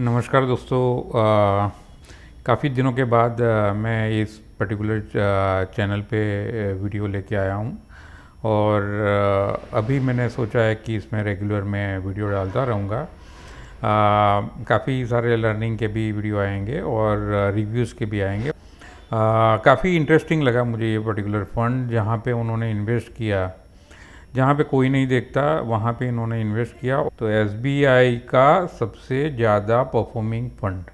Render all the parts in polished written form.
नमस्कार दोस्तों। काफ़ी दिनों के बाद मैं इस पर्टिकुलर चैनल पे वीडियो लेके आया हूँ और अभी मैंने सोचा है कि इसमें रेगुलर मैं वीडियो डालता रहूँगा। काफ़ी सारे लर्निंग के भी वीडियो आएंगे और रिव्यूज़ के भी आएंगे। काफ़ी इंटरेस्टिंग लगा मुझे ये पर्टिकुलर फंड, जहाँ पे उन्होंने इन्वेस्ट किया, जहाँ पे कोई नहीं देखता वहाँ पे इन्होंने इन्वेस्ट किया। तो एसबीआई का सबसे ज़्यादा परफॉर्मिंग फंड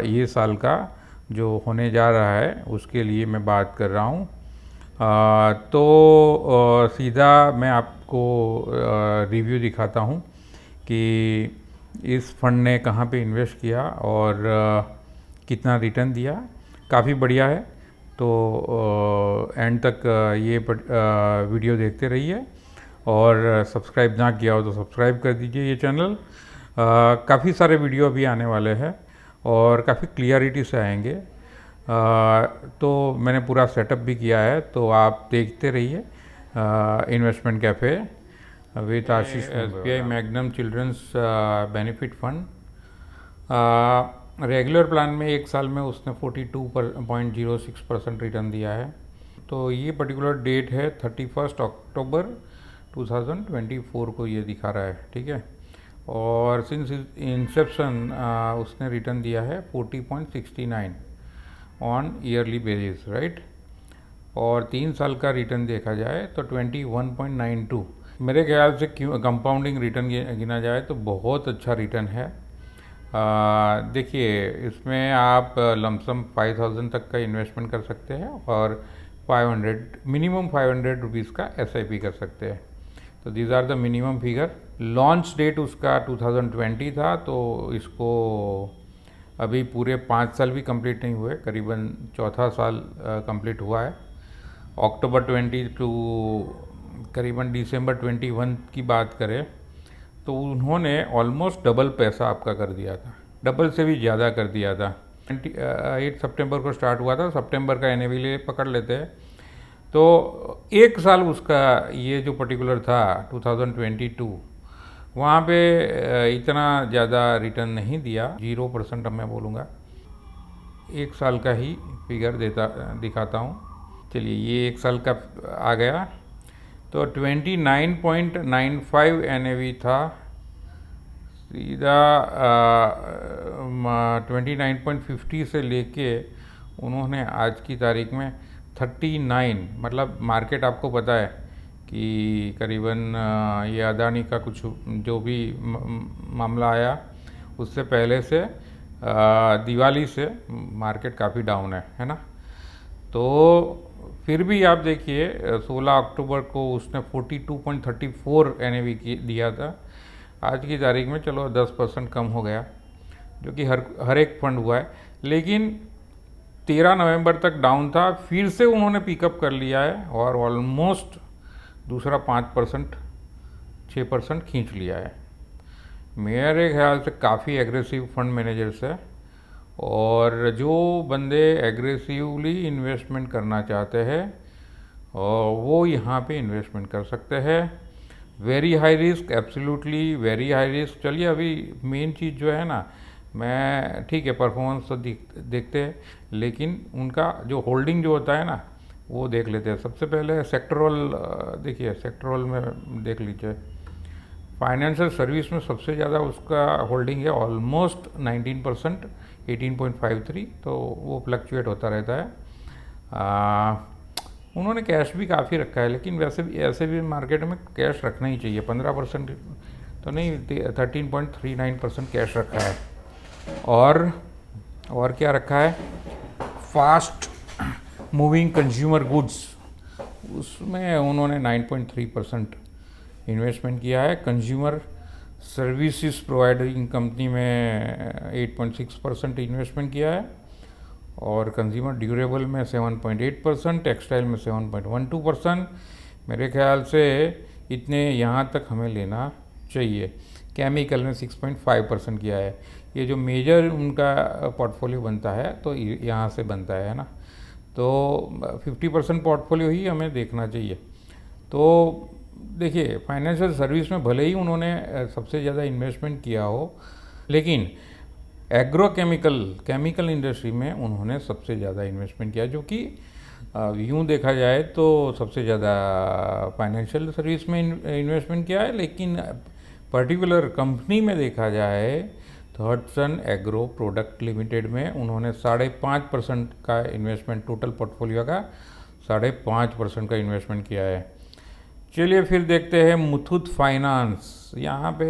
ये साल का जो होने जा रहा है उसके लिए मैं बात कर रहा हूँ। तो सीधा मैं आपको रिव्यू दिखाता हूँ कि इस फंड ने कहाँ पे इन्वेस्ट किया और कितना रिटर्न दिया। काफ़ी बढ़िया है, तो एंड तक ये वीडियो देखते रहिए और सब्सक्राइब ना किया हो तो सब्सक्राइब कर दीजिए ये चैनल। काफ़ी सारे वीडियो अभी आने वाले हैं और काफ़ी क्लियरिटी से आएंगे। तो मैंने पूरा सेटअप भी किया है, तो आप देखते रहिए investment cafe with Ashish. SBI Magnum children's benefit fund regular plan में एक साल में उसने 42.06% रिटर्न दिया है। तो ये पर्टिकुलर डेट है 31 अक्टूबर 2024 को ये दिखा रहा है, ठीक है। और सिंस इंसेप्शन उसने रिटर्न दिया है 40.69 ऑन ईयरली बेसिस, राइट। और 3 साल का रिटर्न देखा जाए तो 21.92। मेरे ख्याल से कंपाउंडिंग रिटर्न गिना जाए तो बहुत अच्छा रिटर्न है। देखिए, इसमें आप लमसम 5000 तक का इन्वेस्टमेंट कर सकते हैं और 500 मिनिमम 500 रुपीज़ का एसआईपी कर सकते हैं। तो these are the minimum figure. Launch date उसका 2020 था, तो इसको अभी पूरे 5 साल भी कंप्लीट नहीं हुए, करीबन चौथा साल कंप्लीट हुआ है। अक्टूबर 20 टू करीबन दिसंबर 21 की बात करें तो उन्होंने ऑलमोस्ट डबल पैसा आपका कर दिया था, डबल से भी ज़्यादा कर दिया था। 8 सितंबर को स्टार्ट हुआ था, सितंबर का एनएवी पकड़ लेते हैं तो एक साल उसका ये जो पर्टिकुलर था 2022, वहाँ पे इतना ज़्यादा रिटर्न नहीं दिया, 0% अब मैं बोलूँगा। एक साल का ही फिगर दिखाता हूँ। चलिए, ये एक साल का आ गया तो 29.95 एनएवी था, सीधा 29.50 से लेके उन्होंने आज की तारीख में 39, मतलब मार्केट आपको पता है कि करीबन ये अदानी का कुछ जो भी मामला आया उससे पहले से दिवाली से मार्केट काफ़ी डाउन है ना। तो फिर भी आप देखिए 16 अक्टूबर को उसने 42.34 एनएवी दिया था। आज की तारीख में चलो 10% कम हो गया, जो कि हर एक फंड हुआ है। लेकिन 13 नवंबर तक डाउन था, फिर से उन्होंने पिकअप कर लिया है और ऑलमोस्ट दूसरा 5% 6% खींच लिया है। मेरे ख्याल से काफ़ी एग्रेसिव फंड मैनेजर्स है, और जो बंदे एग्रेसिवली इन्वेस्टमेंट करना चाहते हैं वो यहाँ पे इन्वेस्टमेंट कर सकते हैं। Very high risk, absolutely very high risk. चलिए, अभी मेन चीज़ जो है ना, मैं ठीक है परफॉर्मेंस तो देखते हैं, लेकिन उनका जो होल्डिंग जो होता है ना वो देख लेते हैं। सबसे पहले सेक्टरल देखिए, सेक्टरल में देख लीजिए। फाइनेंशियल सर्विस में सबसे ज़्यादा उसका होल्डिंग है, ऑलमोस्ट 19%, 18.53। तो वो फ्लक्चुएट होता रहता है। उन्होंने कैश भी काफ़ी रखा है, लेकिन वैसे भी ऐसे भी मार्केट में कैश रखना ही चाहिए। 15% तो नहीं, 13.39% कैश रखा है। और क्या रखा है? फास्ट मूविंग कंज्यूमर गुड्स, उसमें उन्होंने 9.3% इन्वेस्टमेंट किया है। कंज्यूमर सर्विसेज प्रोवाइडिंग कंपनी में 8.6% इन्वेस्टमेंट किया है, और कंज्यूमर ड्यूरेबल में 7.8%, टेक्सटाइल में 7.12%। मेरे ख्याल से इतने यहाँ तक हमें लेना चाहिए। केमिकल में 6.5% किया है। ये जो मेजर उनका पोर्टफोलियो बनता है तो यहाँ से बनता है ना, तो 50% पोर्टफोलियो ही हमें देखना चाहिए। तो देखिए, फाइनेंशियल सर्विस में भले ही उन्होंने सबसे ज़्यादा इन्वेस्टमेंट किया हो, लेकिन केमिकल इंडस्ट्री में उन्होंने सबसे ज़्यादा इन्वेस्टमेंट किया, जो कि यूँ देखा जाए तो सबसे ज़्यादा फाइनेंशियल सर्विस में इन्वेस्टमेंट किया है, लेकिन पर्टिकुलर कंपनी में देखा जाए तो हडसन एग्रो प्रोडक्ट लिमिटेड में उन्होंने 5.5% का इन्वेस्टमेंट, टोटल पोर्टफोलियो का 5.5% का इन्वेस्टमेंट किया है। चलिए फिर देखते हैं मुथूट फाइनेंस। यहाँ पे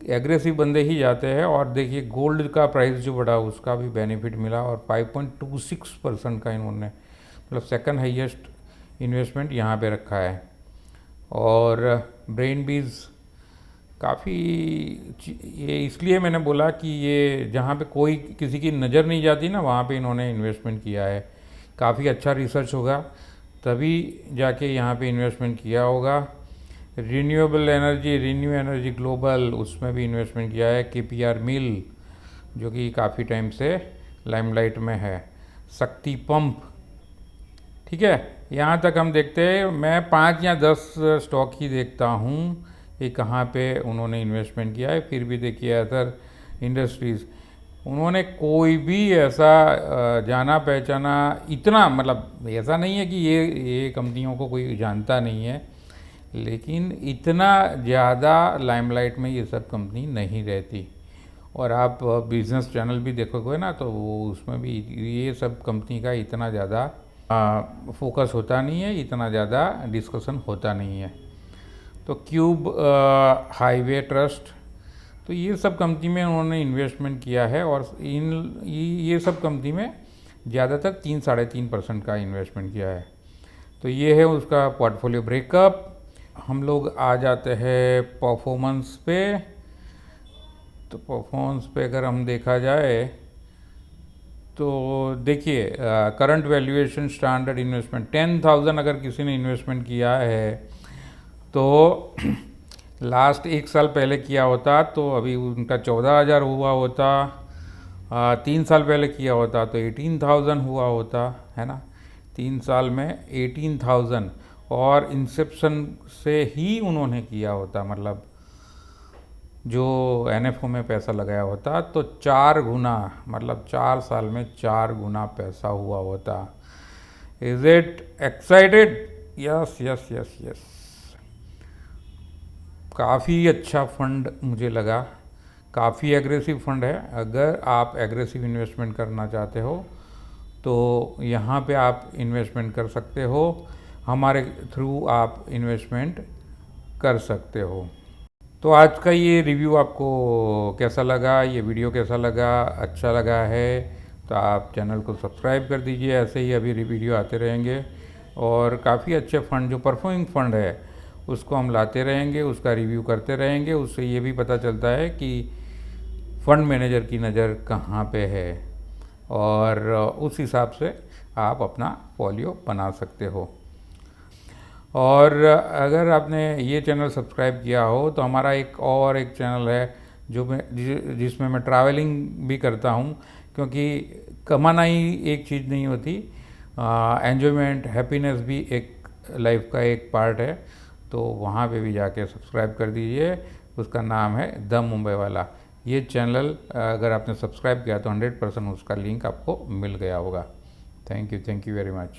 एग्रेसिव बंदे ही जाते हैं, और देखिए गोल्ड का प्राइस जो बढ़ा उसका भी बेनिफिट मिला, और 5.26% का इन्होंने, मतलब सेकंड हाईएस्ट इन्वेस्टमेंट यहाँ पे रखा है। और ब्रेन बीज काफ़ी, ये इसलिए मैंने बोला कि ये जहाँ पे कोई किसी की नज़र नहीं जाती ना, वहाँ पे इन्होंने इन्वेस्टमेंट किया है। काफ़ी अच्छा रिसर्च होगा तभी जाके यहाँ पे इन्वेस्टमेंट किया होगा। Renewable energy, renew energy global, उसमें भी इन्वेस्टमेंट किया है। KPR मिल जो कि काफ़ी टाइम से लाइमलाइट में है। शक्ति पंप, ठीक है। यहाँ तक हम देखते हैं, मैं 5 या 10 स्टॉक ही देखता हूँ कि कहाँ पे उन्होंने इन्वेस्टमेंट किया है। फिर भी देखिए अदर इंडस्ट्रीज़, उन्होंने कोई भी ऐसा जाना पहचाना इतना, मतलब ऐसा नहीं है कि ये कंपनियों को कोई जानता नहीं है, लेकिन इतना ज़्यादा लाइमलाइट में ये सब कंपनी नहीं रहती। और आप बिजनेस चैनल भी देखोगे ना, तो वो उसमें भी ये सब कंपनी का इतना ज़्यादा फोकस होता नहीं है, इतना ज़्यादा डिस्कशन होता नहीं है। तो क्यूब हाईवे ट्रस्ट, तो ये सब कंपनी में उन्होंने इन्वेस्टमेंट किया है, और ये सब कंपनी में ज़्यादातर 3-3.5% का इन्वेस्टमेंट किया है। तो ये है उसका पोर्टफोलियो ब्रेकअप। हम लोग आ जाते हैं परफॉर्मेंस पे। तो परफॉर्मेंस पे अगर हम देखा जाए तो देखिए करंट वैल्यूएशन, स्टैंडर्ड इन्वेस्टमेंट 10,000 अगर किसी ने इन्वेस्टमेंट किया है तो लास्ट 1 साल पहले किया होता तो अभी उनका 14,000 हुआ होता। 3 साल पहले किया होता तो 18,000 हुआ होता, है ना। 3 साल में 18,000, और इंसेप्शन से ही उन्होंने किया होता, मतलब जो NFO में पैसा लगाया होता तो 4 गुना, मतलब 4 साल में 4 गुना पैसा हुआ होता। Is it excited? Yes yes yes yes. काफ़ी अच्छा फंड मुझे लगा, काफ़ी एग्रेसिव फंड है। अगर आप एग्रेसिव इन्वेस्टमेंट करना चाहते हो तो यहाँ पे आप इन्वेस्टमेंट कर सकते हो, हमारे थ्रू आप इन्वेस्टमेंट कर सकते हो। तो आज का ये रिव्यू आपको कैसा लगा, ये वीडियो कैसा लगा? अच्छा लगा है तो आप चैनल को सब्सक्राइब कर दीजिए, ऐसे ही अभी वीडियो आते रहेंगे। और काफ़ी अच्छे फंड, जो परफॉर्मिंग फंड है उसको हम लाते रहेंगे, उसका रिव्यू करते रहेंगे। उससे ये भी पता चलता है कि फंड मैनेजर की नज़र कहाँ पे है, और उस हिसाब से आप अपना पोर्टफोलियो बना सकते हो। और अगर आपने ये चैनल सब्सक्राइब किया हो तो हमारा एक चैनल है जिसमें मैं ट्रैवलिंग भी करता हूँ, क्योंकि कमाना ही एक चीज़ नहीं होती, एन्जॉयमेंट, हैप्पीनेस भी एक लाइफ का एक पार्ट है। तो वहाँ पे भी जाके सब्सक्राइब कर दीजिए, उसका नाम है द मुंबई वाला। ये चैनल अगर आपने सब्सक्राइब किया तो 100% उसका लिंक आपको मिल गया होगा। Thank you very much.